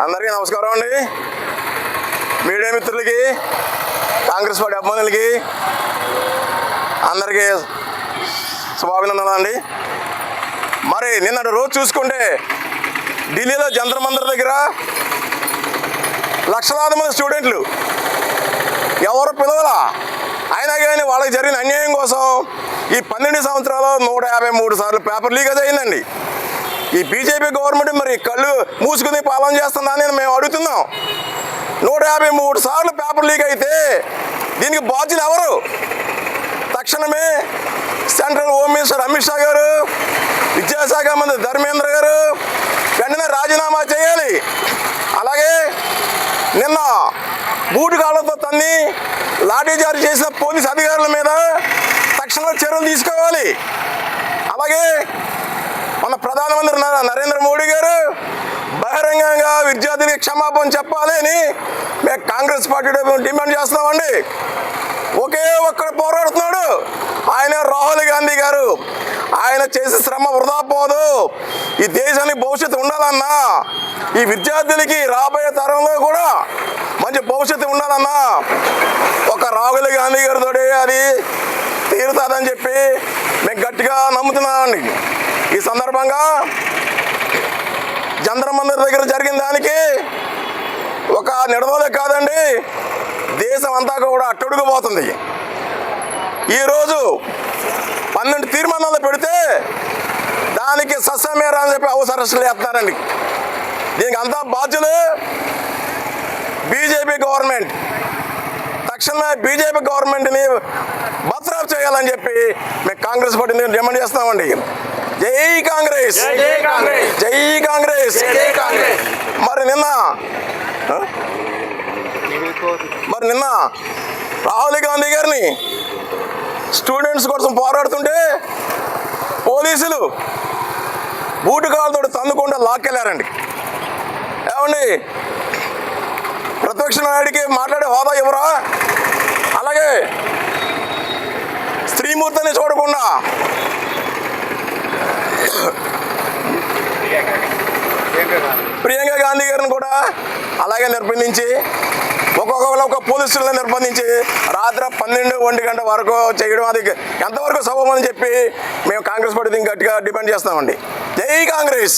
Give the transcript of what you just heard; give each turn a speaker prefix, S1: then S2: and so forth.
S1: అందరికీ నమస్కారం అండి. మీడియా మిత్రులకి, కాంగ్రెస్ పార్టీ అభిమానులకి అందరికీ శుభాభినందనలు అండి. మరి నిన్నటి రోజు చూసుకుంటే ఢిల్లీలో జంతర్ మంతర్ దగ్గర లక్షలాది మంది స్టూడెంట్లు ఎవరు పిలవలా, అయినా కానీ వాళ్ళకి జరిగిన అన్యాయం కోసం ఈ 12 సంవత్సరాలు 153 సార్లు పేపర్ లీకేజ్ అయిందండి. ఈ బీజేపీ గవర్నమెంట్ మరి కళ్ళు మూసుకుని పాలన చేస్తుందని మేము అడుగుతున్నాం. 153 సార్లు పేపర్ లీక్ అయితే దీనికి బాధ్యులు ఎవరు? తక్షణమే central home minister Amit Shah గారు, విద్యాశాఖ మంత్రి ధర్మేంద్ర గారు వెంటనే రాజీనామా చేయాలి. అలాగే నిన్న బూటు కాళ్ళతో తన్ని లాఠీచార్జ్ చేసిన పోలీస్ అధికారుల మీద తక్షణ చర్యలు తీసుకోవాలి. అలాగే మన ప్రధానమంత్రి నరేంద్ర మోడీ గారు బహిరంగంగా విద్యార్థులకు క్షమాపణ చెప్పాలి అని మేము కాంగ్రెస్ పార్టీ డిమాండ్ చేస్తున్నామండి. ఒకే ఒక్కడు పోరాడుతున్నాడు, ఆయన రాహుల్ గాంధీ గారు. ఆయన చేసే శ్రమ వృధా పోదు. ఈ దేశానికి భవిష్యత్తు ఉండాలన్నా, ఈ విద్యార్థులకి రాబోయే తరంలో కూడా మంచి భవిష్యత్తు ఉండాలన్నా ఒక రాహుల్ గాంధీ గారితో అది తీరుతుందని చెప్పి మేము గట్టిగా నమ్ముతున్నామండి. ఈ సందర్భంగా జంతర్ మంతర్ దగ్గర జరిగిన దానికి ఒక నిడదలే కాదండి, దేశం అంతా కూడా అట్టడుగుపోతుంది. ఈరోజు 12 తీర్మానాలు పెడితే దానికి సస్యమేరా అని చెప్పి అవసరస్తులు వేస్తున్నారండి. దీనికి అంతా బాధ్యులు బీజేపీ గవర్నమెంట్. తక్షణమే బీజేపీ గవర్నమెంట్ని బర్తరఫ్ చేయాలని చెప్పి మేము కాంగ్రెస్ పార్టీని డిమాండ్ చేస్తున్నామండి. జై కాంగ్రెస్, జై కాంగ్రెస్. మరి నిన్న రాహుల్ గాంధీ గారిని స్టూడెంట్స్ కోసం పోరాడుతుంటే పోలీసులు బూటు కాళ్ళతో తన్నుకుండా లాక్కెళ్ళారండి. ఏమండి, ప్రతిపక్ష నాయుడికి మాట్లాడే హోదా ఎవరా? అలాగే స్త్రీమూర్తిని చూడకుండా ప్రియాంక గాంధీ గారిని కూడా అలాగే నిర్బంధించి ఒక్కొక్క పోలీసులను నిర్బంధించి రాత్రి 12-1 గంట వరకు చేయడం అది ఎంతవరకు సబబని చెప్పి మేము కాంగ్రెస్ పార్టీ గట్టిగా డిమాండ్ చేస్తామండి. జై కాంగ్రెస్.